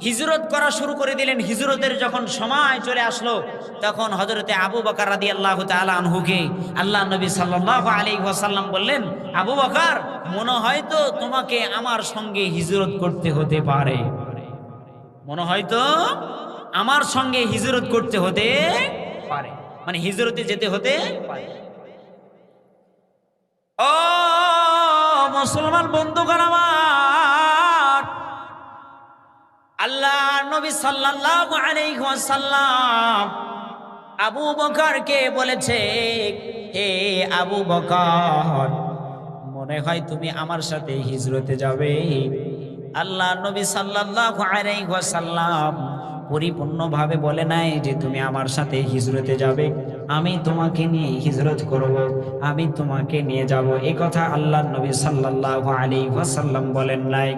হিজরত করা শুরু করে দিলেন। হিজরতের যখন সময় চলে আসলো, তখন হযরতে আবু বকর রাদিয়াল্লাহু তাআলা আনহুকে আল্লাহ নবী সাল্লাল্লাহু আলাইহি ওয়াসাল্লাম বললেন, আবু বকর, মনে হয় তো তোমাকে আমার সঙ্গে হিজরত করতে হতে পারে, মনে হয় তো আমার সঙ্গে হিজরত করতে হতে পারে, মানে হিজরতে যেতে হতে পারে। ও মুসলমান বন্ধুগণ আমার, আল্লাহ নবী সাল্লাল্লাহু আলাইহি ওয়াসাল্লাম আবু বকরকে বলেছে, হে আবু বকর, মনে হয় তুমি আমার সাথে হিজরতে যাবে। আল্লাহ নবী সাল্লাল্লাহু আলাইহি ওয়াসাল্লাম পরিপূর্ণভাবে বলে নাই যে তুমি আমার সাথে হিজরতে যাবে, আমি তোমাকে নিয়ে হিজরত করব, আমি তোমাকে নিয়ে যাব, এই কথা আল্লাহ নবী সাল্লাল্লাহু আলাইহি ওয়াসাল্লাম বলেন নাই।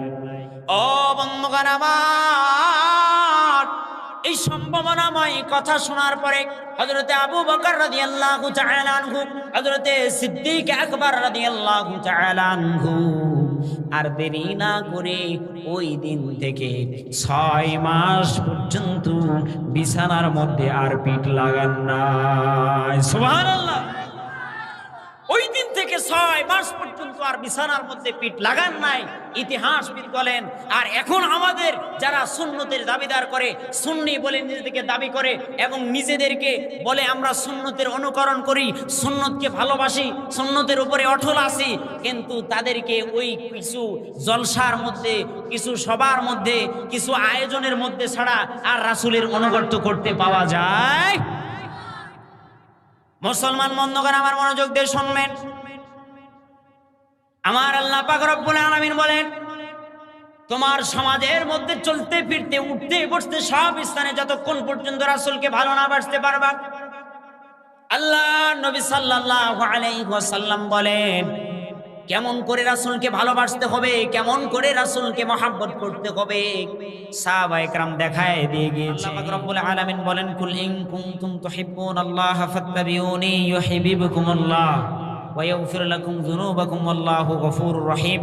ও বন্ধুগণ আমার, এই সম্ভাবনাময় কথা শোনার পরে হযরতে আবু বকর রাদিয়াল্লাহু তাআলা আনহু, হযরতে সিদ্দিক আকবর রাদিয়াল্লাহু তাআলা আনহু আর দেরি না করে ওই দিন থেকে 6 মাস পর্যন্ত বিছানার মধ্যে আর পিঠ লাগান নাই। সুবহানাল্লাহ। ওই দিন থেকে 6 মাস পর্যন্ত আর বিছানার মধ্যে পিঠ লাগান নাই, ইতিহাসবিদ বলেন। আর এখন আমাদের যারা সুন্নতের দাবিদার করে, সুন্নি বলে নিজেদেরকে দাবি করে এবং নিজেদেরকে বলে আমরা সুন্নতের অনুকরণ করি, সুন্নতকে ভালোবাসি, সুন্নতের উপরে অটল আছি, কিন্তু তাদেরকে ওই কিছু জলসার মধ্যে, কিছু সবার মধ্যে, কিছু আয়োজনের মধ্যে ছাড়া আর রাসূলের অনুগত করতে পাওয়া যায়। মুসলমান বন্ধুগণ আমার, মনোযোগ দিয়ে শুনবেন। আমার আল্লাহ পাক রব্বুল আলামিন বলেন, তোমার সমাজের মধ্যে চলতে ফিরতে, উঠতে বসতে সব স্থানে যতক্ষণ পর্যন্ত রাসূলকে ভালো না বাসতে পারবা, আল্লাহ নবী সাল্লাল্লাহু আলাইহি ওয়াসাল্লাম বলেন কেমন করে রাসূলকে ভালোবাসতে হবে, কেমন করে রাসূলকে মহব্বত করতে হবে, সাহাবায়ে কেরাম দেখায় দিয়ে গিয়েছে। আল্লাহ পাক রব্বুল আলামিন বলেন, কুল ইন কুনতুম তুহিব্বুনাল্লাহ ফাত্তাবিউনি ইউহিব্বুকুমুল্লাহ ওয়া ইয়াগফির লাকুম যুনুবাকুম আল্লাহু গফুরুর রহিম।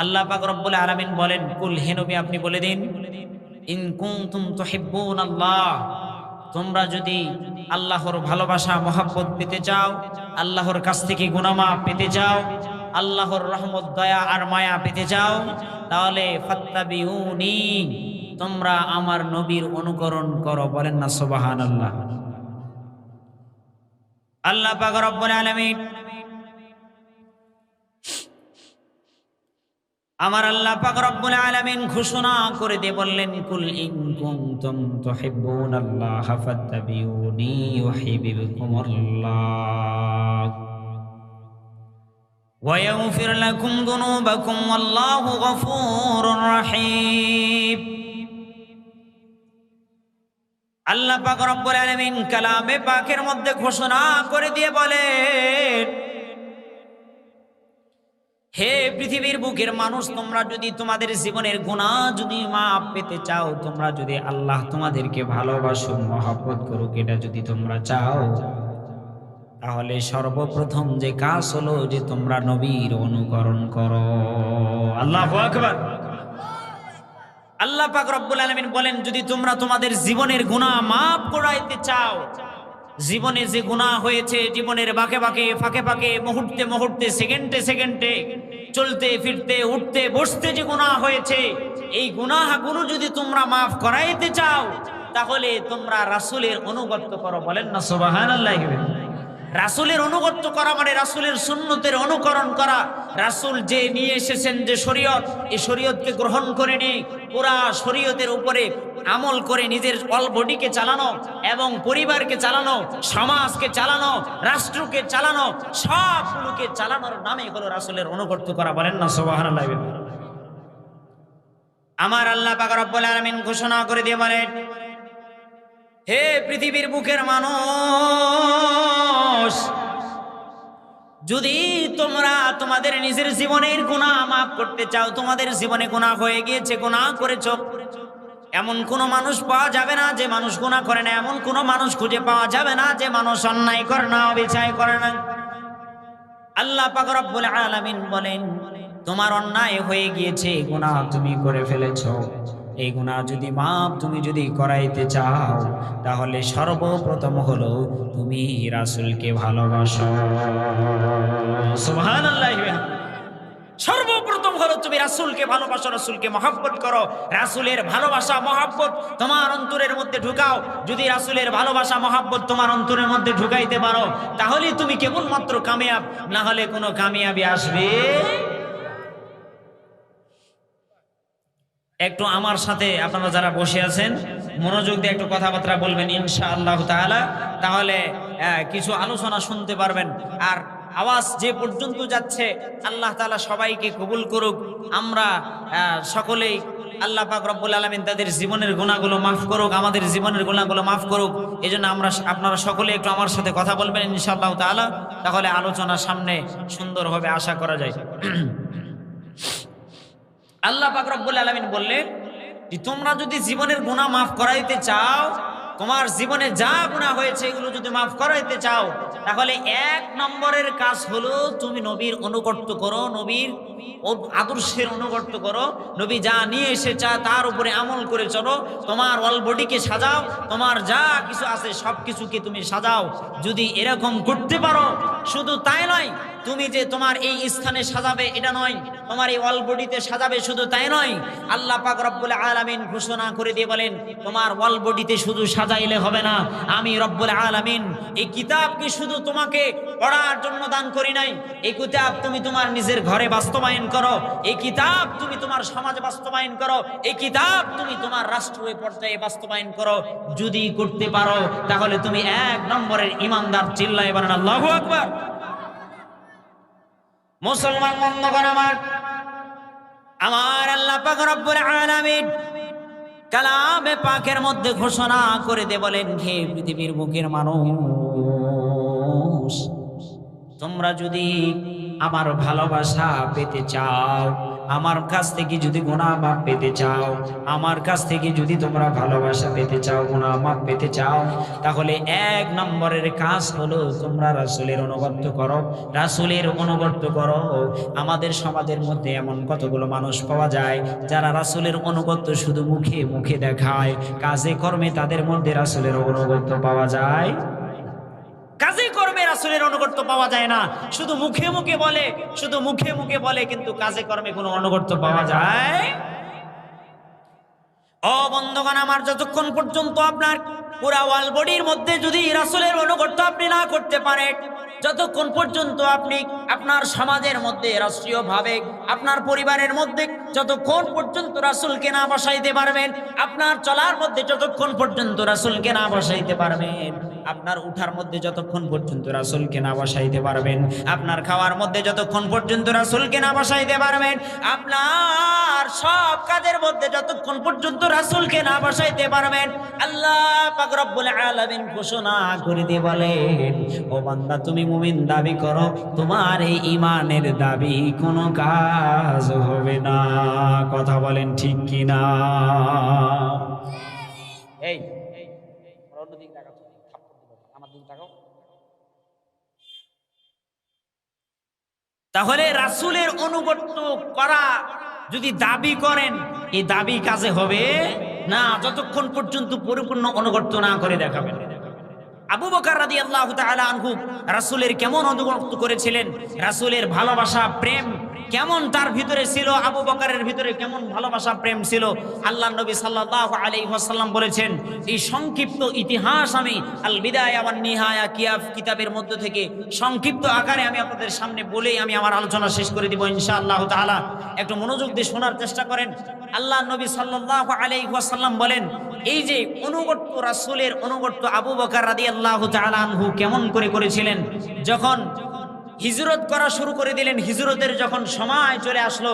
আল্লাহ পাক রব্বুল আলামিন বলেন, কুল, হে নবী আপনি বলে দিন, ইন কুনতুম তুহিব্বুনাল্লাহ, তোমরা যদি আল্লাহর ভালোবাসা মহব্বত পেতে চাও, আল্লাহর কাছ থেকে গুনাহ মাফ পেতে চাও, আল্লাহর রহমত দয়া আর মায়া পেতে চাও, তাহলে ফাত্তাবিউনি, তোমরা আমার নবীর অনুকরণ করো। বলেন না সুবহানাল্লাহ। আল্লাহ পাক রব্বুল আলামিন, আমার আল্লাহ পাক রব্বুল আলামিন ঘোষণা করে দিয়ে বললেন, কুল ইন কুনতুম তুহিব্বুনাল্লাহ ফাত্তাবিউনি ইউহিব্বুকুমুল্লাহ ওয়া ইয়াগফির লাকুম যুনুবাকুম আল্লাহু গফুরুর রহিম। আল্লাহ পাক রব্বুল আলামিন কালামে পাকের মধ্যে ঘোষণা করে দিয়ে বলেন, হে পৃথিবীর বুকের মানুষ, তোমরা যদি তোমাদের জীবনের গুনাহ যদি মাফ পেতে চাও, তোমরা যদি আল্লাহ তোমাদেরকে ভালোবাসুন, মহব্বত করুক, এটা যদি তোমরা চাও, তাহলে সর্বপ্রথম যে কাজ হলো যে তোমরা নবীর অনুকরণ করো। আল্লাহু আকবার। আল্লাহ পাক রব্বুল আলামিন বলেন, যদি তোমরা তোমাদের জীবনের গুনাহ মাফ করাইতে চাও, জীবনে যে গুনাহ হয়েছে, জীবনের বাঁকে বাঁকে, ফাঁকে ফাঁকে, মুহূর্তে মুহূর্তে, সেকেন্ডে সেকেন্ডে, চলতে ফিরতে, উঠতে বসতে যে গুনাহ হয়েছে, এই গুনাহগুলো যদি তোমরা মাফ করাইতে চাও, তাহলে তোমরা রাসূলের অনুগত করো। বলেন না সুবহানাল্লাহ। রাসূলের অনুগত করা মানে রাসূলের সুন্নতের অনুকরণ করা। রাসূল যে নিয়ে এসেছেন যে শরীয়ত, এই শরীয়তকে গ্রহণ করে নিয়ে পুরা শরীয়তের উপরে আমল করে নিজের অল বডিকে চালানো এবং পরিবারকে চালানো, সমাজকে চালানো, রাষ্ট্রকে চালানো, সবগুলোকে চালানোর নামই হলো রাসূলের অনুগত করা। বলেন না সুবহানাল্লাহ। আমার আল্লাহ পাক রব্বুল আলামিন ঘোষণা করে দিয়ে বলেন, হে পৃথিবীর বুকের মানুষ, যদি তোমরা তোমাদের নিজের জীবনের গুনাহ মাফ করতে চাও, তোমাদের জীবনে গুনাহ হয়ে গিয়েছে, গুনাহ করেছো, এমন কোন মানুষ পাওয়া যাবে না যে মানুষ গুনাহ করে না, এমন কোন মানুষ খুঁজে পাওয়া যাবে না যে মানুষ অন্যায় করে না, অবিচার করে না। আল্লাহ পাক রব্বুল আলামিন বলেন, তোমার অন্যায় হয়ে গিয়েছে, গুনাহ তুমি করে ফেলেছো, এই গুনাহ যদি মাফ তুমি যদি করাইতে চাও, তাহলে সর্বপ্রথম হলো তুমি রাসূলকে ভালোবাসো। সুবহানাল্লাহ। সর্বপ্রথম হলো তুমি রাসূলকে ভালোবাসো, রাসূলকে মহব্বত করো, রাসূলের ভালোবাসা মহব্বত তোমার অন্তরের মধ্যে ঢুকাও। যদি রাসূলের ভালোবাসা মহব্বত তোমার অন্তরের মধ্যে ঢুকাইতে পারো, তাহলে তুমি কেবলমাত্র কামিয়াব, না হলে কোনো কামিয়াবি আসবে। একটু আমার সাথে আপনারা যারা বসে আছেন মনোযোগ দিয়ে একটু কথাবার্তা বলবেন ইনশাআল্লাহ তাআলা, তাহলে কিছু আলোচনা শুনতে পারবেন। আর আওয়াজ যে পর্যন্ত যাচ্ছে আল্লাহ তাআলা সবাইকে কবুল করুক। আমরা সকলেই আল্লাহ পাক রব্বুল আলামিন তাদের জীবনের গুনাহগুলো মাফ করুক, আমাদের জীবনের গুনাহগুলো মাফ করুক। এজন্য আপনারা সকলে একটু আমার সাথে কথা বলবেন ইনশাআল্লাহ তাআলা, তাহলে আলোচনা সামনে সুন্দর হবে আশা করা যায়। আল্লাহ পাক রব্বুল আলামিন বললেন যে তোমরা যদি জীবনের গুনাহ মাফ করাইতে চাও, তোমার জীবনে যা গুনাহ হয়েছে এগুলো যদি মাফ করাইতে চাও, তাহলে এক নম্বরের কাজ হলো তুমি নবীর অনুগত করো, নবীর আদর্শের অনুগত করো। নবী যা নিয়ে এসেছে তার উপরে আমল করে চলো। তোমার অল বডিকে সাজাও, তোমার যা কিছু আছে সব কিছুকে তুমি সাজাও। যদি এরকম করতে পারো, শুধু তাই নয় তুমি যে তোমার এই স্থানে সাজাবে এটা নয়, তোমার এই অল বডিতে সাজাবে শুধু তাই নয়, আল্লাহ পাক রব্বুল আলামিন ঘোষণা করে দিয়ে বলেন তোমার অল বডিতে শুধু সাজাইলে হবে না, আমি রব্বুল আলামিন এই কিতাবকে শুধু তোমাকে পড়ার জন্য দান করি নাই, এই কিতাব তুমি তোমার নিজের ঘরে বাস্তবায়ন করো, এই কিতাব তুমি তোমার সমাজে বাস্তবায়ন করো, এই কিতাব তুমি তোমার রাষ্ট্রীয় পর্যায়ে বাস্তবায়ন করো। যদি করতে পারো তাহলে তুমি এক নম্বরের ইমানদার। চিল্লায়ে বলেন আল্লাহু আকবার। মুসলমান বন্ধুগণ আমার আল্লাহ পাক রব্বুল আলামিন কালামে পাকের মধ্যে ঘোষণা করে দিয়ে বলেন, হে পৃথিবীর বুকের মানুষ, তোমরা যদি আমার ভালোবাসা পেতে চাও, আমার কাছ থেকে যদি গুনাহ মাফ পেতে চাও, আমার কাছ থেকে যদি তোমরা ভালোবাসা পেতে চাও, গুনাহ মাফ পেতে চাও, তাহলে এক নম্বরের কাজ হলো তোমরা রাসূলের অনুগত করো, রাসূলের অনুগত করো। আমাদের সমাজের মধ্যে এমন কতগুলো মানুষ পাওয়া যায় যারা রাসূলের অনুগত শুধু মুখে মুখে দেখায়, কাজে কর্মে তাদের মধ্যে রাসূলের অনুগত পাওয়া যায়। কাজে কর্মে রাসূলের অনুগত পাওয়া যায় না, শুধু মুখে মুখে বলে, শুধু মুখে মুখে বলে, কিন্তু কাজে কর্মে কোনো অনুগত পাওয়া যায়। ও বন্ধুগণ আমার, যতক্ষণ পর্যন্ত আপনার পুরা ওয়াল বডির মধ্যে যদি রাসূলের অনুগত আপনি না করতে পারেন, যতক্ষণ পর্যন্ত আপনি আপনার সমাজের মধ্যে রাষ্ট্রীয়ভাবে আপনার পরিবারের মধ্যে যতক্ষণ পর্যন্ত রাসূলকে না বসাইতে পারবেন, আপনার চলার মধ্যে যতক্ষণ পর্যন্ত রাসূলকে না বসাইতে পারবেন, আপনার উঠার মধ্যে যতক্ষণ পর্যন্ত রাসূলকে না বসাইতে পারবেন, আপনার খাওয়ার মধ্যে যতক্ষণ পর্যন্ত রাসূলকে না বসাইতে পারবেন, আপনার সব কাজের মধ্যে যতক্ষণ পর্যন্ত রাসূলকে না বসাইতে পারবেন, আল্লাহ পাক রব্বুল আলামিন ঘোষণা করে দিয়ে বলেন, ও বান্দা তুমি মুমিন দাবি করো, তোমার এই ঈমানের দাবি কোনো কাজ হবে না। কথা বলেন ঠিক কিনা? এই অন্যদিকে তাকাও, আমার দিকে তাকাও। তাহলে রাসূলের অনুগত করা যদি দাবি করেন, এই দাবি কাজে হবে না যতক্ষণ পর্যন্ত পরিপূর্ণ অনুগত না করে দেখাবেন। আবু বকর রাদিয়াল্লাহু তাআলা আনহু রাসূলের কেমন অনুগত করেছিলেন, রাসূলের ভালোবাসা প্রেম কেমন তার ভিতরে ছিল, আবু বকরের ভিতরে কেমন ভালোবাসা প্রেম ছিল, আল্লাহর নবী সাল্লাল্লাহু আলাইহি ওয়াসাল্লাম বলেছেন, এই সংক্ষিপ্ত ইতিহাস আমি আল বিদায়া ওয়ান নিহায়া কিতাবের মধ্য থেকে সংক্ষিপ্ত আকারে আমি আপনাদের সামনে বলেই আমি আমার আলোচনা শেষ করে দিব ইনশাআল্লাহ তাআলা। একটু মনোযোগ দিয়ে শোনার চেষ্টা করেন। আল্লাহর নবী সাল্লাল্লাহু আলাইহি ওয়াসাল্লাম বলেন, এই যে অনুগত রাসূলের অনুগত আবু বকর রাদিয়াল্লাহু তাআলা আনহু কেমন করে করেছিলেন, যখন হিজরত করা শুরু করে দিলেন, হিজরতের যখন সময় চলে আসলো,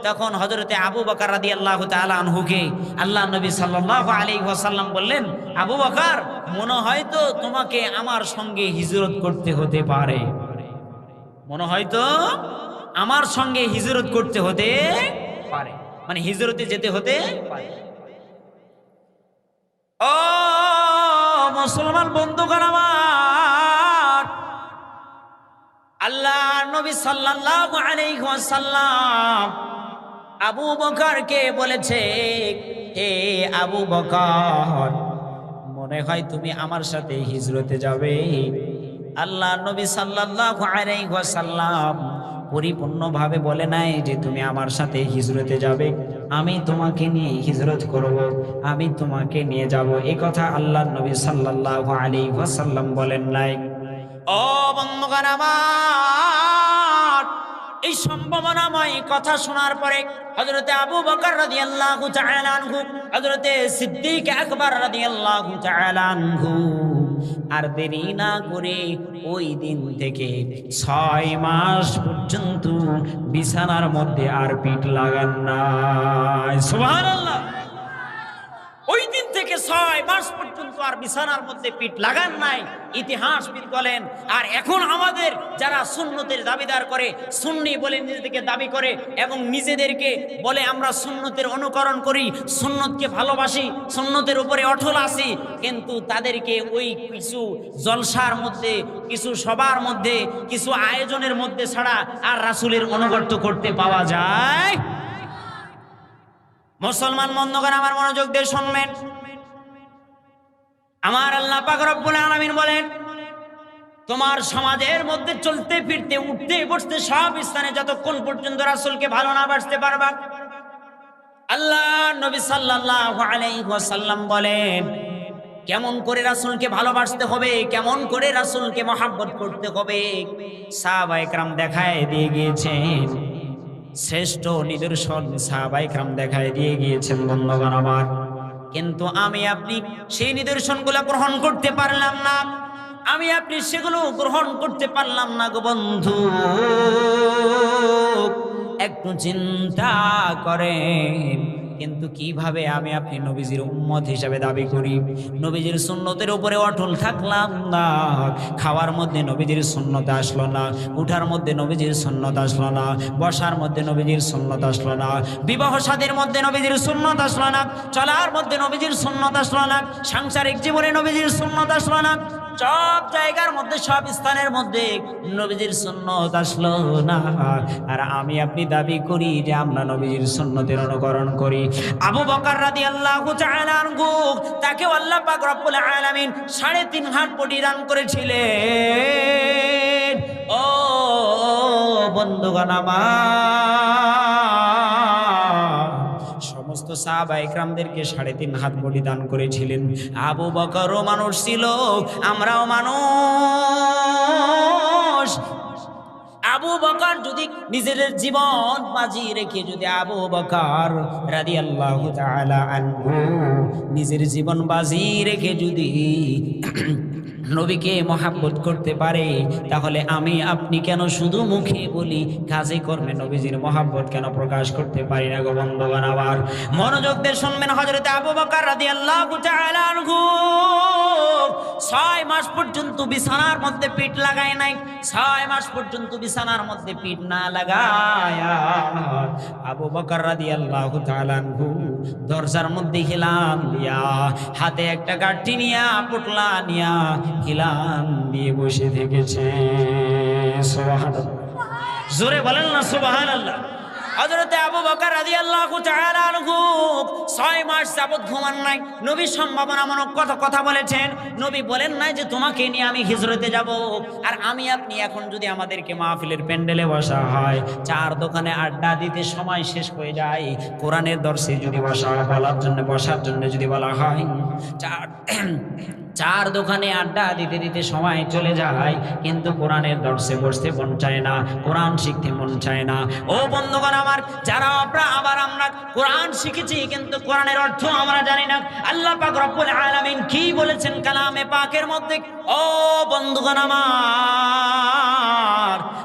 তখন হযরতে আবু বকর রাদিয়াল্লাহু তাআলা আনহুকে আল্লাহর নবী সাল্লাল্লাহু আলাইহি ওয়াসাল্লাম বললেন, আবু বকর মনে হয় তো তোমাকে আমার সঙ্গে হিজরত করতে হতে পারে, মনে হয় তো আমার সঙ্গে হিজরত করতে হতে পারে, মানে হিজরতে যেতে হতে পারে। ও মুসলমান বন্ধুগণ আমার, আল্লাহ নবী সাল্লাল্লাহু আলাইহি ওয়াসাল্লাম আবু বকরকে বলেছে, হে আবু বকর, মনে হয় তুমি আমার সাথে হিজরতে যাবে। আল্লাহ নবী সাল্লাল্লাহু আলাইহি ওয়াসাল্লাম পরিপূর্ণভাবে বলে নাই যে তুমি আমার সাথে হিজরতে যাবে, আমি তোমাকে নিয়ে হিজরত করব, আমি তোমাকে নিয়ে যাব, এই কথা আল্লাহ নবী সাল্লাল্লাহু আলাইহি ওয়াসাল্লাম বলেন নাই। ও বন্ধুগণ আমার, এই সম্ভাবনাময় কথা শোনার পরে হযরতে আবু বকর রাদিয়াল্লাহু তাআলা আনহু, হযরতে সিদ্দিক আকবর রাদিয়াল্লাহু তাআলা আনহু আর দেরি না করে ওই দিন থেকে 6 মাস পর্যন্ত বিছানার মধ্যে আর পিঠ লাগান নাই। সুবহানাল্লাহ। ওই দিন থেকে 6 মাস পর্যন্ত আর বিছানার মধ্যে পিঠ লাগান নাই, ইতিহাসবিদ বলেন। আর এখন আমাদের যারা সুন্নতের দাবিদার করে, সুন্নি বলে নিজেদেরকে দাবি করে এবং নিজেদেরকে বলে আমরা সুন্নতের অনুকরণ করি, সুন্নতকে ভালোবাসি, সুন্নতের উপরে অটল আছি, কিন্তু তাদেরকে ওই কিছু জলসার মধ্যে, কিছু সবার মধ্যে, কিছু আয়োজনের মধ্যে ছাড়া আর রাসূলের অনুগত করতে পাওয়া যায়। মুসলমান বন্ধুগণ আমার মনোযোগ দিয়ে শুনবেন। আমার আল্লাহ পাক রব্বুল আলামিন বলেন, তোমার সমাজের মধ্যে চলতে ফিরতে উঠতে বসতে সব স্থানে যতক্ষণ পর্যন্ত রাসূলকে ভালো না বাসতে পারবা, আল্লাহ নবী সাল্লাল্লাহু আলাইহি ওয়াসাল্লাম বলেন কেমন করে রাসূলকে ভালোবাসতে হবে, কেমন করে রাসূলকে মহব্বত করতে হবে, সাহাবায়ে কেরাম দেখায় দিয়ে গিয়েছেন। শ্রেষ্ঠ নিদর্শন সাহাবায়ে কেরাম দেখায় দিয়ে গিয়েছেন বন্ধুগণ আমার। কিন্তু আমি আপনি সেই নিদর্শনগুলো গ্রহণ করতে পারলাম না, আমি আপনি সেগুলো গ্রহণ করতে পারলাম না গো বন্ধু। একটু চিন্তা করেন, কিন্তু কিভাবে আমি আপনি নবীজির উম্মত হিসেবে দাবি করি, নবীজির সুন্নতের উপরে অটল থাকলাম না, খাওয়ার মধ্যে নবীজির সুন্নত আসলো না, উঠার মধ্যে নবীজির সুন্নত আসলো না, বসার মধ্যে নবীজির সুন্নত আসলো না, বিবাহ শাদীর মধ্যে নবীজির সুন্নত আসলো না, চলার মধ্যে নবীজির সুন্নত আসলো না, সাংসারিক জীবনে নবীজির সুন্নত আসলো না, সব জায়গার মধ্যে সব স্থানের মধ্যে নবীজির সুন্নত আসলো না। আর আমি আপনি দাবি করি যে আমরা নবীজির সুন্নতের অনুকরণ করি। আবু বকর রাদিয়াল্লাহু তাআলা আনহু, তাকে আল্লাহ পাক রব্বুল আলামিন 3.5 হাত বডি দান করেছিলেন। ও বন্ধুগণ আমার, সমস্ত সাহাবায়ে কেরামদেরকে 3.5 হাত বডি দান করেছিলেন। আবু বকরও মানুষ ছিল, আমরাও মানুষ। আবু বকর যদি নিজের জীবন বাজি রেখে, যদি আবু বকর রাদিয়াল্লাহু তাআলা আনহু নিজের জীবন বাজি রেখে যদি নবীকে মহব্বত করতে পারে, তাহলে আমি আপনি কেন শুধু মুখে বলি, কাজে কর্মে নবীজির মহব্বত কেন প্রকাশ করতে পারি না গো বন্ধুগণ আমার। মনোযোগ দিয়ে শুনবেন। হযরত আবু বকর রাদিয়াল্লাহু তাআলা আনহু 6 মাস পর্যন্ত বিছানার মধ্যে পিঠ লাগায় নাই। 6 মাস পর্যন্ত বিছানার মধ্যে পিঠ না লাগায়া আবু বকর রাদিয়াল্লাহু তাআলা আনহু দরজার মধ্যে হিলান দিয়া, হাতে একটা গাঁঠি নিয়া, পোটলা নিয়া হিলান দিয়ে বসে থেকেছে। সুবহানাল্লাহ, জোরে বলেন না সুবহানাল্লাহ। হযরতে আবু বকর রাদিয়াল্লাহু তাআলা আনহু 6 মাস যাবত ঘুমান নাই। নবী সম্ভাবনামূলক কথা বলেছেন। নবী বলেন নাই যে তোমাকে নিয়ে আমি হিজরতে যাব। আর আমি আপনি এখন যদি আমাদেরকে মাহফিলের প্যান্ডেলে বসা হয়, 4 দোকানে আড্ডা দিতে সময় শেষ হয়ে যায়, কোরআনের দর্শে যদি বসার জন্য যদি বলা হয়, 4 দোকানে আড্ডা দিতে দিতে সময় চলে যায়, কিন্তু কোরআনের দর্শে বসতে মন চায় না, কোরআন শিখতে মন চায় না। ও বন্ধুগণ আমার, যারা আমরা কোরআন শিখেছি কিন্তু কোরআনের অর্থ আমরা জানি না। আল্লাহ পাক রব্বুল আলামিন কি বলেছেন কালামে পাকের মধ্যে, ও বন্ধুগণ আমার,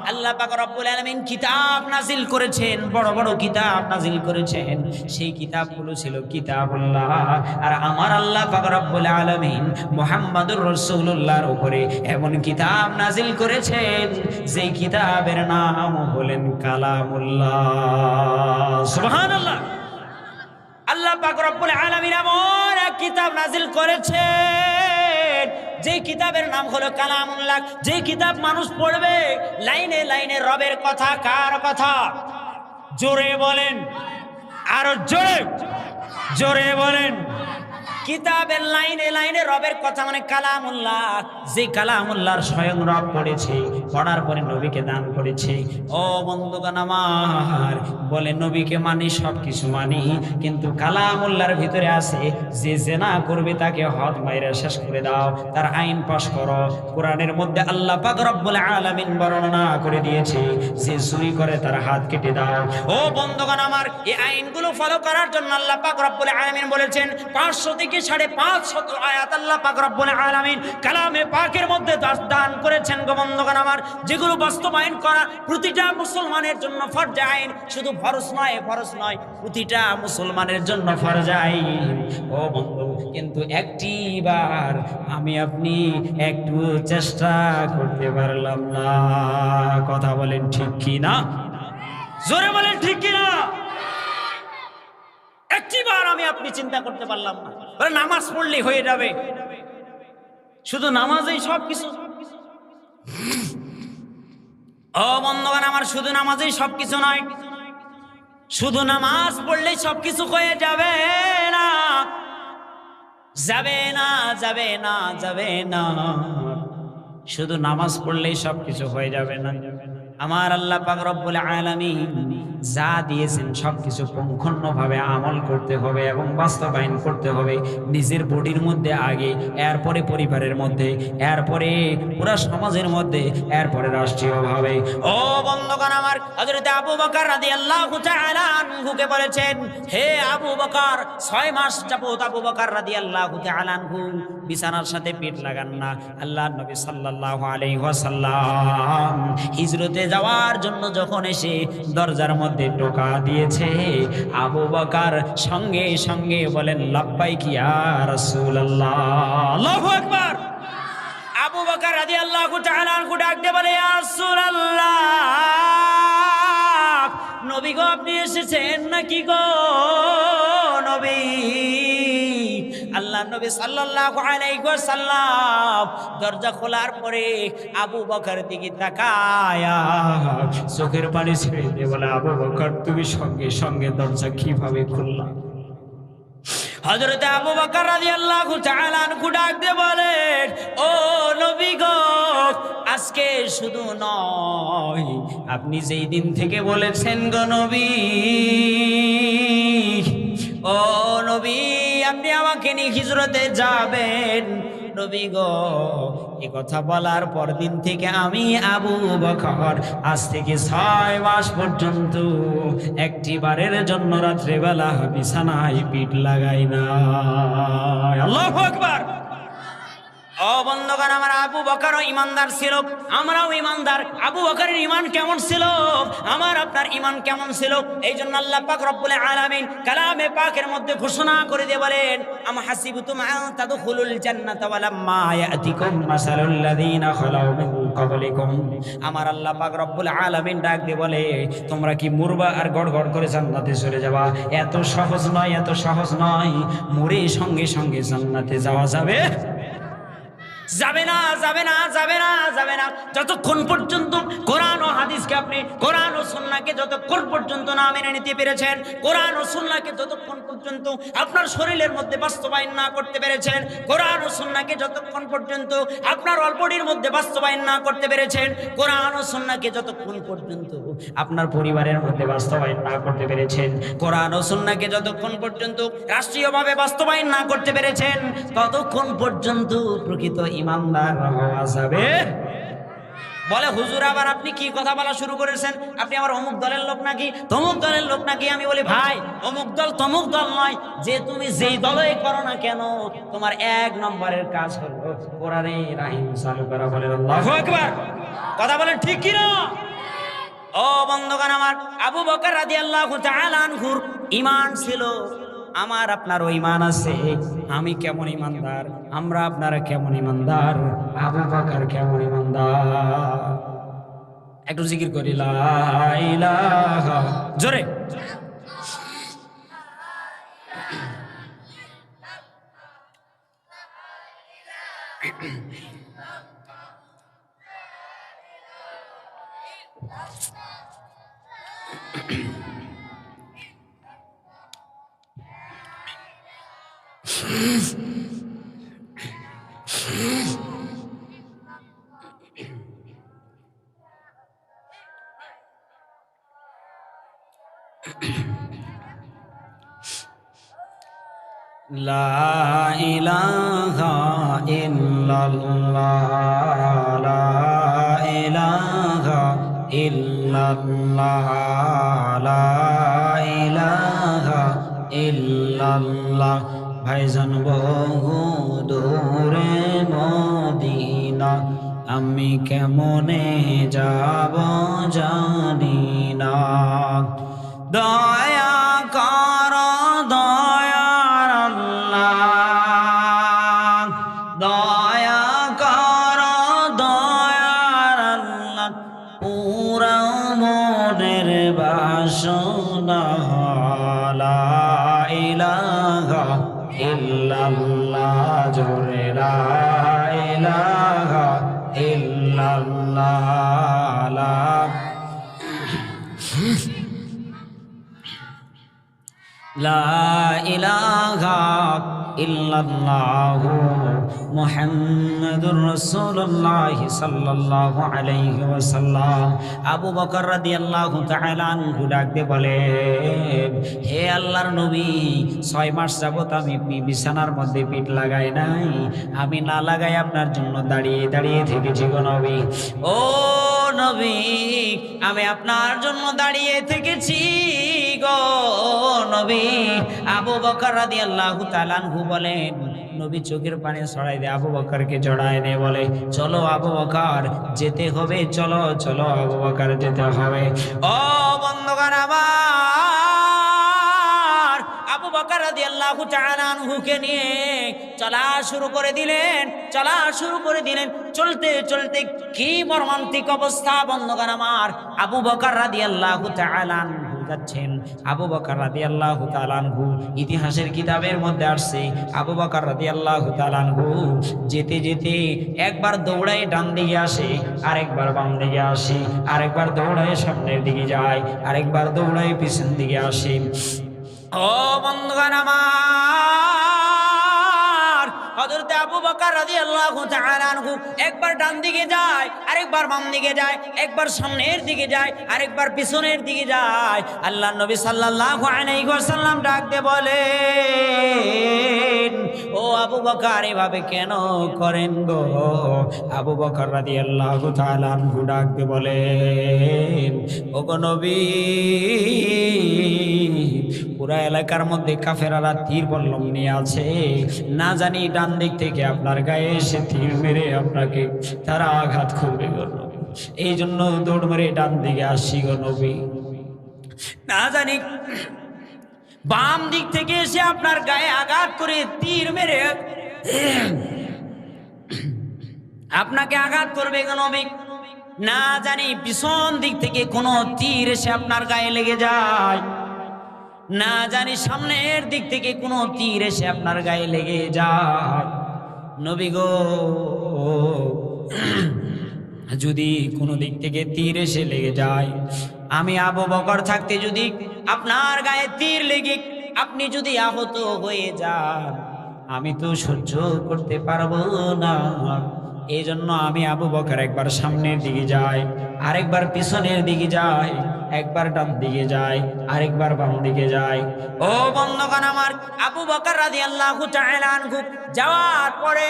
আল্লাহ পাক রব্বুল আলামিন কিতাব নাজিল করেছেন, বড় বড় কিতাব নাজিল করেছেন। সেই কিতাবগুলো ছিল কিতাবুল্লাহ। আর আমার আল্লাহ পাক রব্বুল আলামিন মুহাম্মদুর রাসূলুল্লাহর উপরে এমন কিতাব নাজিল করেছেন, যেই কিতাবের নাম হলেন কালামুল্লাহ। সুবহানাল্লাহ। আল্লাহ পাক রব্বুল আলামিন এমন এক কিতাব নাজিল করেছেন, যে কিতাবের নাম হলো কালামুল্লাহ। যে কিতাব মানুষ পড়বে, লাইনে লাইনে রবের কথা। কার কথা? জোরে বলেন, আরো জোরে। জোরে বলেন। কিতাবের লাইনে লাইনে রবের কথা মানে কালামুল্লাহ, যে কালামুল্লাহর স্বয়ং রব পড়েছে, পড়ার পরে নবীকে দান করেছে। ও বন্ধুগণ আমার, বলে নবীকে মানি, সব কিছু মানি, কিন্তু কালামুল্লাহর ভিতরে আছে যে জেনা করবে তাকে হদ মাইরা শেষ করে দাও, তার আইন পাশ করো। কোরআনের মধ্যে আল্লাহ পাক রব্বুল আলামিন বর্ণনা করে দিয়েছে যে চুরি করে তার হাত কেটে দাও। ও বন্ধুগণ আমার, এই আইনগুলো ফলো করার জন্য আল্লাহ পাক রব্বুল আলামিন বলেছেন 500 থেকে 550 আয়াত আল্লাহ পাক রব্বুল আলামিন কালামে পাকের মধ্যে দান করেছেন গো বন্ধুগণ আমার, যেগুলো বাস্তবায়ন করা প্রতিটা মুসলমানের জন্য ফরজ আইন। শুধু ফরজ নয়, প্রতিটা মুসলমানের জন্য ফরজ আইন। ও বন্ধু, কিন্তু একটিবার আমি আপনি একটু চেষ্টা করতে পারলাম না। কথা বলেন ঠিক কি না? জোরে বলেন ঠিক কি না? একটিবার আমি আপনি চিন্তা করতে পারলাম না। নামাজ পড়লেই হয়ে যাবে, শুধু নামাজেই সবকিছু। ও বন্ধুগণ আমার, শুধু নামাজেই সবকিছু নয়, শুধু নামাজ পড়লেই সবকিছু হয়ে যাবে না, যাবে না, যাবে না, যাবে না। শুধু নামাজ পড়লেই সবকিছু হয়ে যাবে না। আমার আল্লাহ পাক রব্বুল আলামিন যা দিয়েছেন সবকিছু পুঙ্খানুপুঙ্খভাবে আমল করতে হবে এবং বাস্তবায়ন করতে হবে। নিজের বডির মধ্যে আগে, এরপরে পরিবারের মধ্যে, এরপরে পুরো সমাজের মধ্যে, এরপরে রাষ্ট্রীয়ভাবে। ও বন্ধুগণ আমার, হযরত আবু বকর রাদিয়াল্লাহু তাআলা আনহুকে বলেছেন, হে আবু বকর, 6 মাস যাবত আবু বকর রাদিয়াল্লাহু তাআলা আনহু বিছানার সাথে পিঠ লাগান না। আল্লাহর নবী সাল্লাল্লাহু আলাইহি ওয়াসাল্লাম হিজরতে যাওয়ার জন্য যখন এসে দরজার মধ্যে টোকা দিয়েছে, আবু বকর সঙ্গে সঙ্গে বলেন লাব্বাইক ইয়া রাসূলুল্লাহ। আল্লাহু আকবার। আবু বকর রাদিয়াল্লাহু তাআলা আনহু ডাক দিয়ে বলে, ইয়া রাসূলুল্লাহ, নবী গো, আপনি এসেছেন নাকি গো নবী? আল্লাহ নবী সাল্লাল্লাহু আলাইহি ওয়াসাল্লাম দরজা খোলার পরে আবু বকর দিকে তাকায়া চোখের পানি ছেড়ে দিয়ে বলে, আবু বকর, তুমি সঙ্গে সঙ্গে দরজা কিভাবে খুললা? হযরত আবু বকর রাদিয়াল্লাহু তাআলা আনহু ডাক দিয়ে বলেন, ও নবী গো, আজকে শুধু নয়, আপনি যেই দিন থেকে বলেছেন গো নবী, ও নবী, আপনি আমাকে নিয়ে হিজরতে যাবেন, নবী গো, এই কথা বলার পর দিন থেকে আমি আবু বকর আজ থেকে 6 মাস পর্যন্ত একটি বারের জন্য রাত্রেবেলা বিছানায় পিঠ লাগাই না। আল্লাহু আকবার। ও বন্ধুগণ আমার, আবু বকরও ইমানদার ছিল, আমরাও ইমানদার। আবু বকরের ঈমান কেমন ছিল, আমার আপনার ঈমান কেমন ছিল? এই জন্য আল্লাহ পাক রব্বুল আলামিন কালামে পাকের মধ্যে ঘোষণা করে দিয়ে বলেন, আম হাসিবতুম আন তাদখুলুল জান্নাতা ওয়ালাম্মা ইয়াতিকুম মাসালুল লাযিনা খালাউ মিন ক্বাবলিকুম। আমার আল্লাহ পাক রব্বুল আলামিন ডাক দিয়ে বলে, তোমরা কি মরবা আর গড়গড় করে জান্নাতে চলে যাবা? এত সহজ নয়, এত সহজ নয়। মরে সঙ্গে সঙ্গে জান্নাতে যাওয়া যাবে? যাবে না, যাবে না, যাবে না, যাবে না। যতক্ষণ পর্যন্ত কোরআন ও হাদিসকে আপনি, কোরআন ও সুন্নাহকে যতক্ষণ পর্যন্ত না মেনে নিতে পেরেছেন, কোরআন ও সুন্নাহকে যতক্ষণ পর্যন্ত আপনার শরীরের মধ্যে বাস্তবায়ন না করতে পেরেছেন, কোরআন ও সুন্নাহকে যতক্ষণ পর্যন্ত আপনার বডির মধ্যে বাস্তবায়ন না করতে পেরেছেন, কোরআন ও সুন্নাহকে যতক্ষণ পর্যন্ত আপনার পরিবারের মধ্যে বাস্তবায়ন না করতে পেরেছেন, কোরআন ও সুন্নাহকে যতক্ষণ পর্যন্ত রাষ্ট্রীয়ভাবে বাস্তবায়ন না করতে পেরেছেন, ততক্ষণ পর্যন্ত প্রকৃত ইমানদার হওয়া যাবে। বলে, হুজুর আবার আপনি কি কথা বলা শুরু করেছেন? আপনি আমার অমুক দলের লোক নাকি, তমুক দলের লোক নাকি? আমি বলি, ভাই, অমুক দল তমুক দল নয়, যে তুমি যেই দলেই করো না কেন, তোমার 1 নম্বরের কাজ হলো কোরআনে রাহিম চালু করা। বলেন আল্লাহু আকবার। কথা বলেন ঠিক কি না? ও বন্ধুগণ আমার, আবু বকর রাদিয়াল্লাহু তাআলা আনহুর ঈমান ছিল, আমার আপনারও ঈমান আছে। আমি কেমন ঈমানদার, আমরা আপনারা কেমন ঈমানদার, আবু বকর কেমন ঈমানদার? একটু জিকির করি, লা ইলাহা, জোরে। লা ইলাহা ইল্লাল্লাহ, লা ইলাহা ইল্লাল্লাহ, লা ইলাহা ইল্লাল্লাহ। ভাইজান বহু দূরে মদিনা, আমি কেমনে যাব জানি না। দয়া কর দয়ার আল্লাহ, দয়া কর দয়ার আল্লাহ, পুরা মনের বাসনা। লা ইলাহা ইল্লাল্লাহ, জোরে লা ইলাহা ইল্লাল্লাহ, লা লা ইলাহা ইল্লাল্লাহু মুহাম্মাদুর রাসূলুল্লাহ সাল্লাল্লাহু আলাইহি ওয়াসাল্লাম। আবু বকর রাদিয়াল্লাহু তাআলা আনহু ডাকতে বলেন, হে আল্লাহর নবী, 6 মাস যাবত আমি বিছানার মধ্যে পিঠ লাগাই নাই, আমি না লাগাই আপনার জন্য দাঁড়িয়ে দাঁড়িয়ে থেকেছি গো নবী। ও নবী, আমি আপনার জন্য দাঁড়িয়ে থেকেছি গো নবী। আবু বকর রাদিয়াল্লাহু তাআলা আনহু বলেন, নবী চোখের পানি ছড়াই দিয়ে আবু বকরকে জড়ায় দিয়ে বলে, চলো আবু বকর, যেতে হবে, চলো চলো আবু বকর, যেতে হবে। ও বন্ধুগণ আমার, আবু বকর রাদিয়াল্লাহু তাআলা আনহুকে নিয়ে চলা শুরু করে দিলেন, চলা শুরু করে দিলেন। চলতে চলতে কি মর্মান্তিক অবস্থা বন্ধুগণ আমার। আবু বকর রাদিয়াল্লাহু তাআলা আনহু যাচ্ছেন, আবু বকর রাদিয়াল্লাহু তাআলা আনহু, ইতিহাসের কিতাবের মধ্যে আসছে, আবু বকর রাদিয়াল্লাহু তাআলা আনহু যেতে যেতে একবার দৌড়ায় ডান দিকে আসে, আরেকবার বাম দিকে আসে, আরেকবার দৌড়ায় সামনের দিকে যায়, আরেকবার দৌড়ায় পিছন দিকে আসে। ও বন্ধুগণ আমার, হযরত আবু বকর রাদিয়াল্লাহু তাআলা আনহু একবার ডান দিকে যায়, আরেকবার বাম দিকে যায়, একবার সামনের দিকে যায়, আরেকবার পিছনের দিকে যায়। আল্লাহর নবী সাল্লাল্লাহু আলাইহি ওয়াসাল্লাম ডাক দিয়ে বলেন, ও আবু বকর, এভাবে কেন করেন গো? আবু বকর রাদিয়াল্লাহু তাআলা আনহু ডাক দিয়ে বলেন, ও গো নবী, পুরা এলাকার মধ্যে কাফেরারা তীর বল্লম নিয়ে আছে, না জানি ডান দিক থেকে আপনার গায়ে এসে তীর মেরে আপনাকে তারা আঘাত করবে গো নবী, এই জন্য দৌড় মেরে ডান দিকে আসি গো নবী। না জানি বাম দিক থেকে এসে আপনার গায়ে আঘাত করে তীর মেরে আপনাকে আঘাত করবে গো নবী, না জানি পিছন দিক থেকে কোনো তীর এসে আপনার গায়ে লেগে যায়, না জানি সামনের দিক থেকে কোনো তীর এসে আপনার গায়ে লেগে যায়। নবী গো, যদি কোনো দিক থেকে তীর এসে লেগে যায়, আমি আবু বকর থাকতে যদি আপনার গায়ে তীর লেগে আপনি যদি আহত হয়ে যান, আমি তো সহ্য করতে পারবো না। এই জন্য আমি আবু বকর একবার সামনের দিকে যাই, আরেকবার পিছনের দিকে যাই, একবার ডান দিকে যাই, আরেকবার বাম দিকে যাই। ও বন্ধুগণ আমার, আবু বকর রাদিয়াল্লাহু তাআলা আনহু যাওয়ার পরে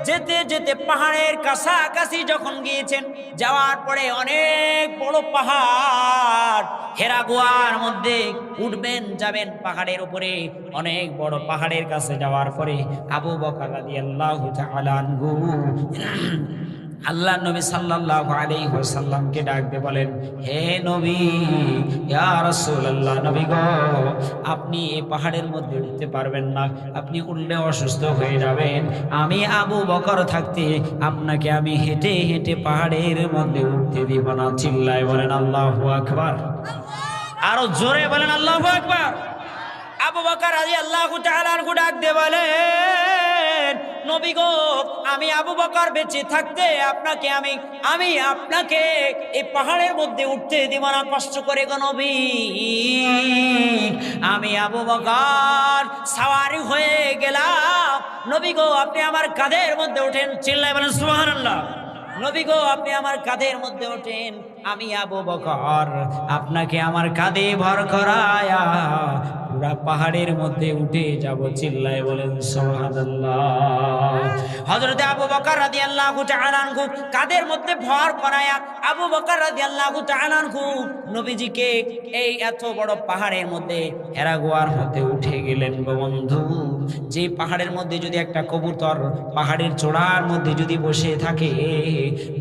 যেতে যেতে পাহাড়ের কাছাকাছি যখন গিয়েছেন, যাওয়ার পরে অনেক বড় পাহাড়, হেরা গুহার মধ্যে উঠবেন, যাবেন পাহাড়ের উপরে, অনেক বড় পাহাড়ের কাছে যাওয়ার পরে আবু বকর রাদিয়াল্লাহু তাআলা আনহু আল্লাহ নবী সাল্লাল্লাহু আলাইহি ওয়াসাল্লামকে ডাক দিয়ে বলেন, হে নবী, ইয়া রাসূলুল্লাহ, নবী গো, আপনি এই পাহাড়ের মধ্যে উঠতে পারবেন না, আপনি উঠলে অসুস্থ হয়ে যাবেন। আমি আবু বকর থাকতে আপনাকে আমি হেঁটে হেঁটে পাহাড়ের মধ্যে উঠতে দিব না। চিল্লায় বলেন আল্লাহু আকবার, আরো জোরে বলেন আল্লাহু আকবার। আবু বকর রাদিয়াল্লাহু তাআলা আনহু ডাক দিয়ে বলেন, নবী গো, আমি আবু বকর বেঁচে থাকতে আপনাকে আমি আপনাকে এই পাহাড়ের মধ্যে উঠতে দিব না কষ্ট করে গো নবী। আমি আবু বকর সাওয়ারি হয়ে গেলাম নবী গো আপনি আমার কাঁধের মধ্যে ওঠেন, চিল্লায় বলেন সুবহানাল্লাহ। নবী গো আপনি আমার কাঁধের মধ্যে ওঠেন, আমি আবু বকর আপনাকে আমার কাঁধে ভর করায়া পুরা পাহাড়ের মধ্যে উঠে যাব, চিল্লায় বলেন সুবহানাল্লাহ। হযরতে আবু বকর রাদিয়াল্লাহু তাআলা আনহু কাঁধের মধ্যে ভর করায়া আবু বকর রাদিয়াল্লাহু তাআলা আনহু নবীজিকে এই এত বড় পাহাড়ের মধ্যে হেরা গুহার মধ্যে উঠে গেলেন গো বন্ধু। যে পাহাড়ের মধ্যে যদি একটা কবুতর পাহাড়ের চূড়ার মধ্যে যদি বসে থাকে,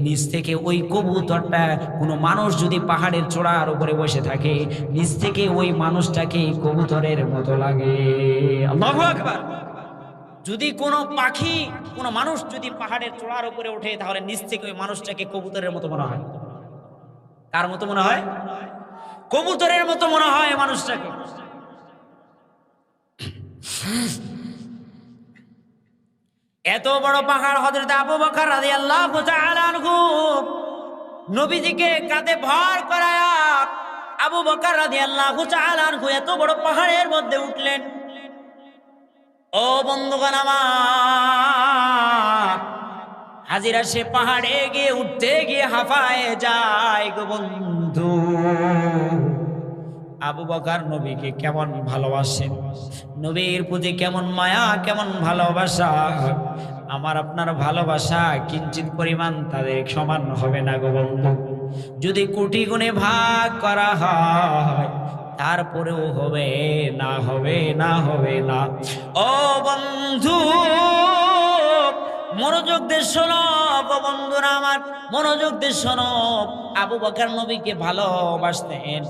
নিচ থেকে ওই কবুতরটা, কোনো মানুষ যদি পাহাড়ের চূড়ার উপরে বসে থাকে, নিচ থেকে ওই মানুষটাকে কবুতরের মতো লাগে। আল্লাহু আকবার। যদি কোনো পাখি, কোনো মানুষ যদি পাহাড়ের চূড়ার উপরে ওঠে, তাহলে নিচ থেকে ওই মানুষটাকে কবুতরের মতো মনে হয়। কার মতো মনে হয়? কবুতরের মতো মনে হয় মানুষটাকে। এত বড় পাহাড় হযরত আবু বকর রাদিয়াল্লাহু তাআলা আনহু নবীজিকে কাঁধে ভর করায়া আবু বকর রাদিয়াল্লাহু তাআলা আনহু এত বড় পাহাড়ের মধ্যে উঠলেন। ও বন্ধুগণ আমার, হাজিরা সে পাহাড়ে গিয়ে উঠতে গিয়ে হাঁপায় যায় গো বন্ধু। আবু বকর নবীকে কেমন ভালোবাসেন, নবীর প্রতি কেমন মায়া, কেমন ভালোবাসা। আমার আপনার ভালোবাসা কিঞ্চিত পরিমাণ তাদের সমান হবে না গো বন্ধু। যদি কোটি গুণে ভাগ করা হয় তারপরেও হবে না, হবে না, হবে না। ও বন্ধু মনোযোগ দিয়ে শোনো গো বন্ধুরা আমার, মনোযোগ দিয়ে শোনো। আবু বকর নবীকে ভালোবাসতেন,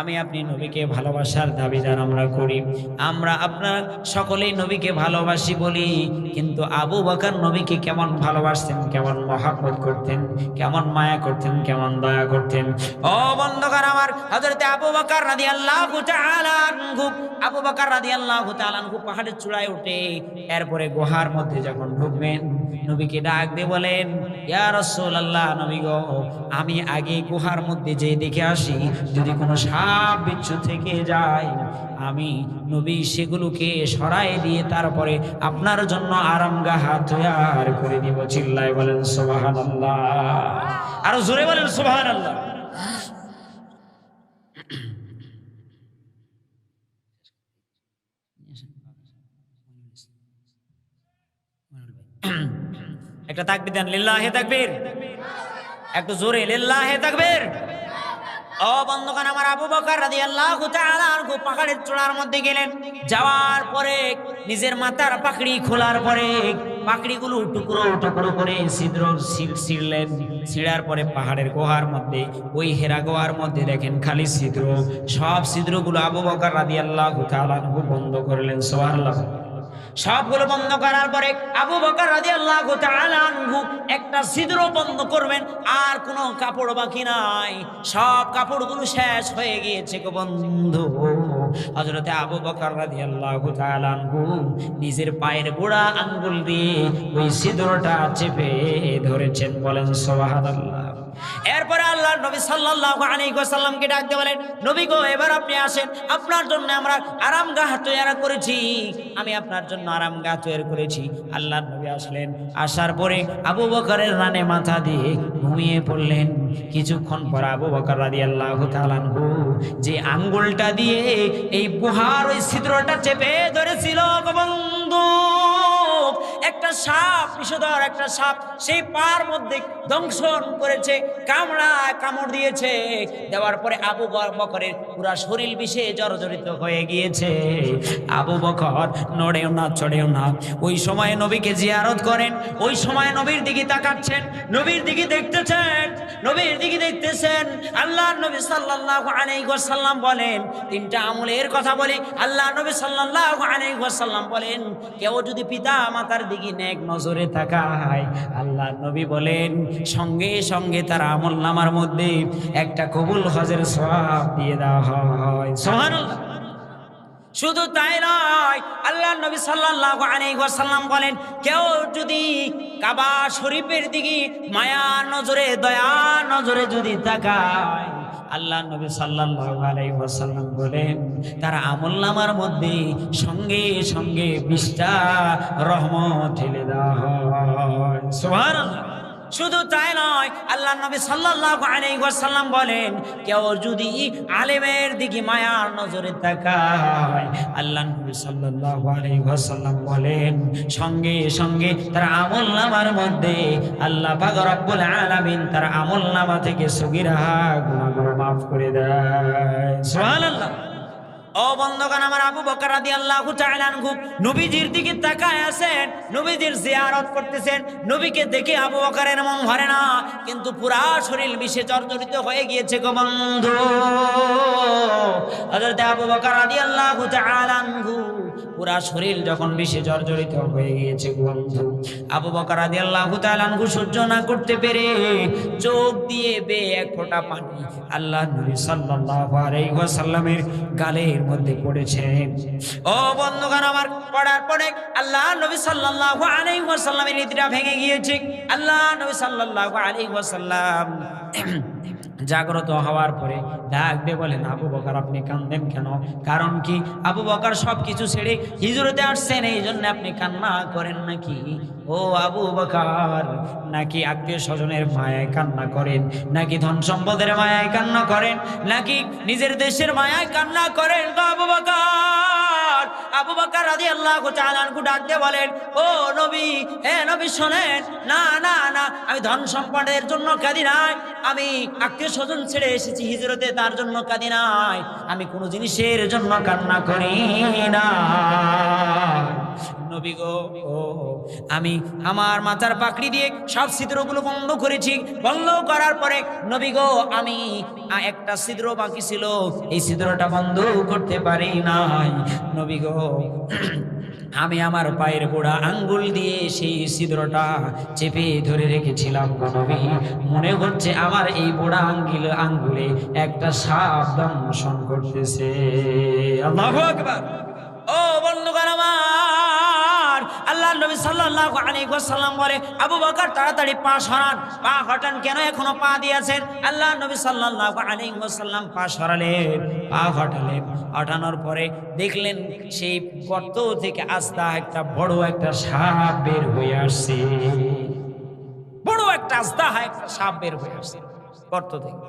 আমি আপনি নবীকে ভালোবাসার দাবিদার আমরা করি। আমরা আপনার সকলেই নবীকে ভালোবাসি বলি, কিন্তু আবু বকর নবীকে কেমন ভালোবাসতেন, কেমন মহব্বত করতেন, কেমন মায়া করতেন, কেমন দয়া করতেন। ও বন্ধুগণ আমার, হযরতে আবু বকর রাদিয়াল্লাহু তাআলা আনহু, আবু বকর রাদিয়াল্লাহু তাআলা আনহু পাহাড়ের চূড়ায় উঠে এরপরে গুহার মধ্যে যখন ঢুকবেন, নবীকে ডাক দিয়ে বলেন, ইয়া রাসূলুল্লাহ, নবী গো আমি আগে গুহার মধ্যে যে দেখে আসি, যদি কোনো সাপ বিচ্ছু থেকে যায়, আমি নবী সেগুলোকে সরাই দিয়ে তারপরে আপনার জন্য আরামগাহ তৈয়ার করে দিব। চিল্লায় বলেন সুবহানাল্লাহ, আরো জোরে বলেন সুবহানাল্লাহ। একটা তাকবীর দেন, লিল্লাহি তাকবীর। একটু জোরে লিল্লাহি তাকবীর। ও বন্ধুগণ আমার, আবু বকর রাদিয়াল্লাহু তাআলা আনহু পাহাড়ের চূড়ার মধ্যে গেলেন। যাওয়ার পরে নিজের মাথার পাকড়ি খোলার পরে পাকড়িগুলো টুকরো টুকরো করে ছিদ্র ছিঁড়লেন। ছিঁড়ার পরে পাহাড়ের গুহার মধ্যে, ওই হেরা গুহার মধ্যে দেখেন খালি ছিদ্র। সব ছিদ্রগুলো আবু বকর রাদিয়াল্লাহু তাআলা আনহু বন্ধ করলেন। সুবহানাল্লাহ। সবগুলো বন্ধ করার পরে আবু বকর রাদিয়াল্লাহু তাআলা আনহু একটা ছিদ্র বন্ধ করবেন, আর কোনো কাপড় বাকি নাই, সব কাপড়গুলো শেষ হয়ে গিয়েছে গো বন্ধু। হযরতে আবু বকর রাদিয়াল্লাহু তাআলা আনহু নিজের পায়ের গোড়া আঙ্গুল দিয়ে ওই ছিদ্রটা চেপে ধরেছেন। বলেন সুবহানাল্লাহ। এরপরে আল্লাহর নবী সাল্লাল্লাহু আলাইহি ওয়াসাল্লামকে ডাক দিয়ে বলেন, নবী গো এবার আপনি আসেন, আপনার জন্য আমরা আরামগাহ তৈরি করেছি, আমি আপনার জন্য আরামগাহ তৈরি করেছি। আল্লাহর নবী আসলেন, আসার পরে আবু বকরের রানে মাথা দিয়ে ঘুমিয়ে পড়লেন। কিছুক্ষণ পর আবু বকর রাদিয়াল্লাহু তাআলা আনহু যে আঙ্গুলটা দিয়ে এই গুহার ওই ছিদ্রটা চেপে ধরেছিল গো বন্ধু, একটা সাপ, বিষধর একটা সাপ সেই পার মধ্যে দংশন করেছে, কামড় দিয়েছে। দেওয়ার পরে আবু বকরের পুরা শরীর বিষে জর্জরিত হয়ে গিয়েছে। আবু বকর নড়েও না, চড়েও না। ওই সময় নবীকে জিয়ারত করেন, ওই সময় নবীর দিকে তাকাচ্ছেন, নবীর দিকে দেখতেছেন, নবীর দিকে দেখতেছেন। আল্লাহর নবী সাল্লাল্লাহু আলাইহি ওয়াসাল্লাম বলেন, তিনটা আমলের কথা বলি। আল্লাহর নবী সাল্লাল্লাহু আলাইহি ওয়াসাল্লাম বলেন, কেউ যদি পিতা মাতার দিকে নেক নজরে তাকায়, আল্লাহর নবী বলেন সঙ্গে সঙ্গে তার আমল নামার মধ্যে একটা কবুল হজের সওয়াব দিয়ে দেওয়া হয়। সুবহানাল্লাহ। শুধু তাই নয়, আল্লাহর নবী সাল্লাল্লাহু আলাইহি ওয়াসাল্লাম বলেন, কেউ যদি কাবা শরীফের দিকে মায়া নজরে, দয়া নজরে যদি তাকায়, আল্লাহ নবী সাল্লাল্লাহু আলাইহি ওয়াসাল্লাম বলেন তার আমলনামার মধ্যে সঙ্গে সঙ্গে 20টা রহমত ঢেলে দেওয়া হয়। সুবহানাল্লাহ। শুধু তাই নয়, আল্লাহ নবী সাল্লাল্লাহু আলাইহি ওয়াসাল্লাম বলেন কেউ যদি আলেমের দিকে মায়ার নজরে তাকায়, আল্লাহ নবী সাল্লাল্লাহু আলাইহি ওয়াসাল্লাম বলেন সঙ্গে সঙ্গে তার আমলনামার মধ্যে আল্লাহ পাক রব্বুল আলামিন তার আমলনামা থেকে সগীরা গুনাহগুলো মাফ করে দেয়। সুবহানাল্লাহ। ও বন্ধুগণ আমার, আবু বকর রাদিয়াল্লাহু তাআলা আনহু নবীজির দিকে তাকায় আছেন, নবীজির জিয়ারত করতেছেন। নবীকে দেখে আবু বকরের মন ভরে না, কিন্তু পুরা শরীর বিষে জর্জরিত হয়ে গিয়েছে গো বন্ধু। হযরত আবু বকর রাদিয়াল্লাহু তাআলা আনহু পুরা শরীর যখন বিষে জর্জরিত হয়ে গিয়েছে গো বন্ধু, আবু বকর রাদিয়াল্লাহু তাআলা আনহু সহ্য না করতে পেরে চোখ দিয়ে বেয়ে এক ফোঁটা পানি আল্লাহ নবী সাল্লাল্লাহু আলাইহি ওয়াসাল্লামের গালের মধ্যে পড়েছেন। ও বন্ধুগণ আমার, পড়ার পরে আল্লাহ নবী সাল্লাল্লাহু আলাইহি ওয়াসাল্লামের নিদ্রা ভেঙে গিয়েছে। আল্লাহ নবী সাল্লাল্লাহু আলাইহি ওয়াসাল্লাম জাগ্রত হওয়ার পরে ডাক দিয়ে বলেন আবু বকর আপনি কাঁদেন কেন? কারণ কি? আবু বকর সবকিছু ছেড়ে হিজরতে আসছেন, এই জন্য আপনি কান্না করেন নাকি? ও আবু বকর, নাকি আত্মীয় স্বজনের মায়ায় কান্না করেন, নাকি ধন সম্পদের মায়ায় কান্না করেন, নাকি নিজের দেশের মায়ায় কান্না করেন? আবু বকর, আবু বকর রাদিয়াল্লাহু তাআলা আনহু ডাক দিয়ে বলেন ও নবী, হে নবী শোনেন, না না না, আমি ধন সম্পদের জন্য কাঁদি নাই, আমি আত্মীয় স্বজন ছেড়ে এসেছি হিজরতে, তার জন্য কাঁদি নাই, আমি কোনো জিনিসের জন্য কান্না করি না। নবী গো, আমি আমার মাথার পাকড়ি দিয়ে সব ছিদ্রগুলো বন্ধ করেছি, বন্ধ করার পরে নবী গো আমি একটা ছিদ্র বাকি ছিল, এই ছিদ্রটা বন্ধ করতে পারি নাই। নবী গো আমি আমার পায়ের গোড়া আঙ্গুল দিয়ে সেই ছিদ্রটা চেপে ধরে রেখেছিলাম গো নবী, মনে হচ্ছে আমার এই বুড়া আঙ্গুলে একটা সাপ দংশন করতেছে। আল্লাহু আকবার। ও বন্ধুগণ আমার, আল্লাহ নবী সাল্লাল্লাহু আলাইহি ওয়াসাল্লাম বলে আবু বকর তাড়াতাড়ি পা সরান। পা হটান কেন? এখনো পা দিয়েছেন। আল্লাহ নবী সাল্লাল্লাহু আলাইহি ওয়াসাল্লাম পা সরালেন, পা হটালেন। হটানোর পরে দেখলেন সেই গর্ত থেকে আস্তা একটা বড় একটা সাপ বের হয়ে আসছে। বড় একটা আস্তা একটা সাপ বের হয়ে আসছে গর্ত থেকে।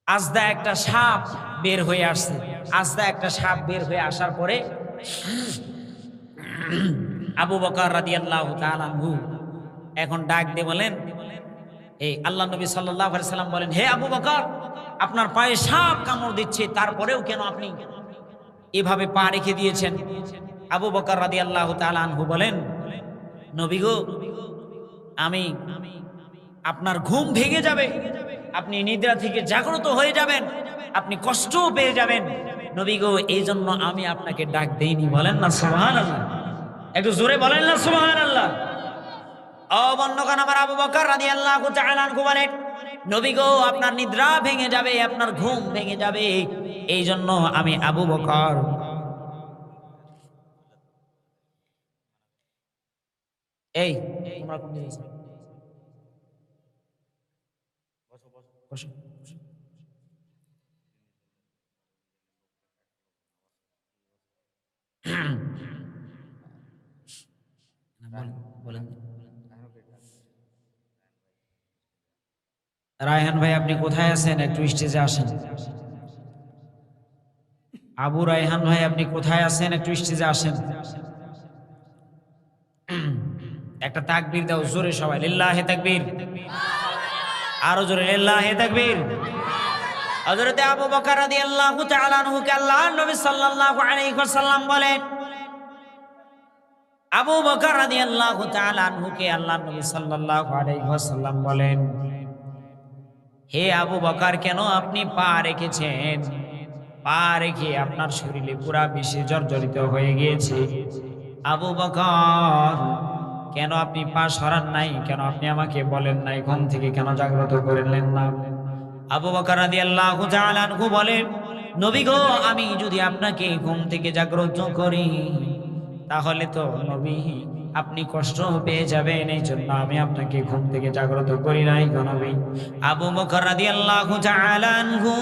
আস্তা একটা সাপ বের হয়ে আসছে। আস্তা একটা সাপ বের হয়ে আসার পরে আবু বকর রাদিয়াল্লাহু তাআলা আনহু এখন ডাক দিয়ে বলেন, এই আল্লাহ নবী সাল্লাল্লাহু আলাইহি সাল্লাম বলেন হে আবু বকর, আপনার পায়ে সাপ কামড় দিচ্ছে, তারপরেও কেন আপনি এভাবে পা রেখে দিয়েছেন? আবু বকর রাদিয়াল্লাহু তাআলা আনহু বলেন নবী গো, আমি আপনার ঘুম ভেঙে যাবে, আপনি নিদ্রা থেকে জাগ্রত হয়ে যাবেন, আপনি কষ্ট পেয়ে যাবেন নবী গো, এই জন্য আমি আপনাকে ডাক দেইনি। বলেন না সুবহানাল্লাহ, একটু জোরে বলেন না সুবহানাল্লাহ। ও বন্ধুগণ আমার, আবু বকর রাদিয়াল্লাহু তাআলা আনহু বলেন নবী গো আপনার নিদ্রা ভেঙে যাবে, আপনার ঘুম ভেঙে যাবে, এই জন্য আমি আবু বকর এই তোমরা কোন দিকে আছো? বসো। বলেন রায়হান ভাই আপনি কোথায় আছেন? একটু স্টেজে আসেন। আবু রায়হান ভাই আপনি কোথায় আছেন? একটু স্টেজে আসেন। একটা তাকবীর দাও জোরে সবাই, লিল্লাহি তাকবীর। আরো জোরে লিল্লাহি তাকবীর। হযরত আবু বকর রাদিয়াল্লাহু তাআলা আনহু কে আল্লাহ নবী সাল্লাল্লাহু আলাইহি ওয়াসাল্লাম বলেন, আবু বকর রাদিয়াল্লাহু তাআলা আনহু কে আল্লাহ নবী সাল্লাল্লাহু আলাইহি ওয়াসাল্লাম বলেন, হে আবু বকর কেন আপনি পা রেখেছেন? পা রেখে আপনার শরীরে পুরা বিষে জর্জরিত হয়ে গিয়েছে। আবু বকর কেন আপনি পা সরান নাই? কেন আপনি আমাকে বলেন নাই? ঘুম থেকে কেন জাগ্রত করলেন না? আবু বকর রাদিয়াল্লাহু তাআলা আনহু বলেন, নবী গো আমি যদি আপনাকে ঘুম থেকে জাগ্রত করি তাহলে তো নবী আপনি কষ্ট পেয়ে যাবেন, এই জন্য আমি আপনাকে ঘুম থেকে জাগ্রত করি নাই গো নবী। আবু বকর রাদিয়াল্লাহু তাআলা আনহু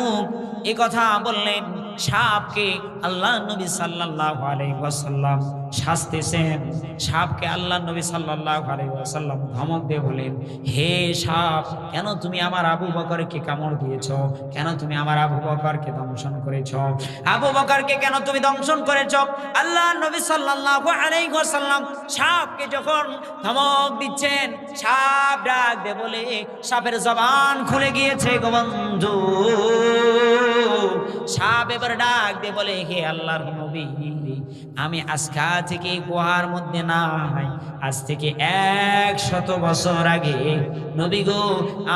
এই কথা বললেন। সাপকে আল্লাহ নবী সাল্লাল্লাহু আলাইহি ওয়াসাল্লাম শাস্তিছেন। সাপকে আল্লাহ নবী সাল্লাল্লাহু আলাইহি ওয়াসাল্লাম ধমক দিয়ে বলেন, হে সাপ, কেন তুমি আমার আবু বকরকে কামড় দিয়েছো? কেন তুমি আমার আবু বকরকে দংশন করেছো? আবু বকরকে কেন তুমি দংশন করেছো? আল্লাহ নবী সাল্লাল্লাহু আলাইহি ওয়াসাল্লাম সাপকে যখন ধমক দিচ্ছেন, সাপ ডাক দিয়ে বলে, সাপের জবান খুলে গিয়েছে গো বন্ধু। সাপ এবার ডাক দিয়ে বলে, হে আল্লাহর নবী, আমি আজকা থেকে গুহার মধ্যে নাই, আজ থেকে 100 বছর আগে নবী গো,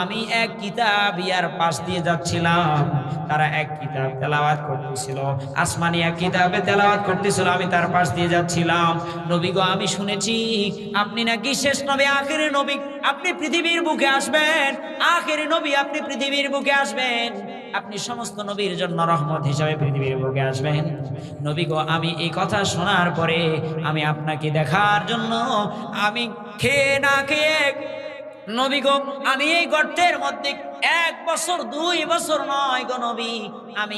আমি এক কিতাব ইয়ার পাশ দিয়ে যাচ্ছিলাম। তারা এক কিতাব তেলাওয়াত করতেছিল, আসমানি এক কিতাবে তেলাওয়াত করতেছিল, আমি তার পাশ দিয়ে যাচ্ছিলাম। নবী গো, আমি শুনেছি আপনি নাকি শেষ নবী, আখেরি নবী, আপনি পৃথিবীর বুকে আসবেন। আখেরি নবী, আপনি পৃথিবীর বুকে আসবেন, আপনি সমস্ত নবীর জন্য রহমত হিসাবে পৃথিবীর বুকে আসবেন। নবী গো, আমি এই কথা শোনার পরে আমি আপনাকে দেখার জন্য আমি খেয়ে না খেয়ে, নবী গো, আমি এই গর্তের মধ্যে 1 বছর 2 বছর নয় গো নবী, আমি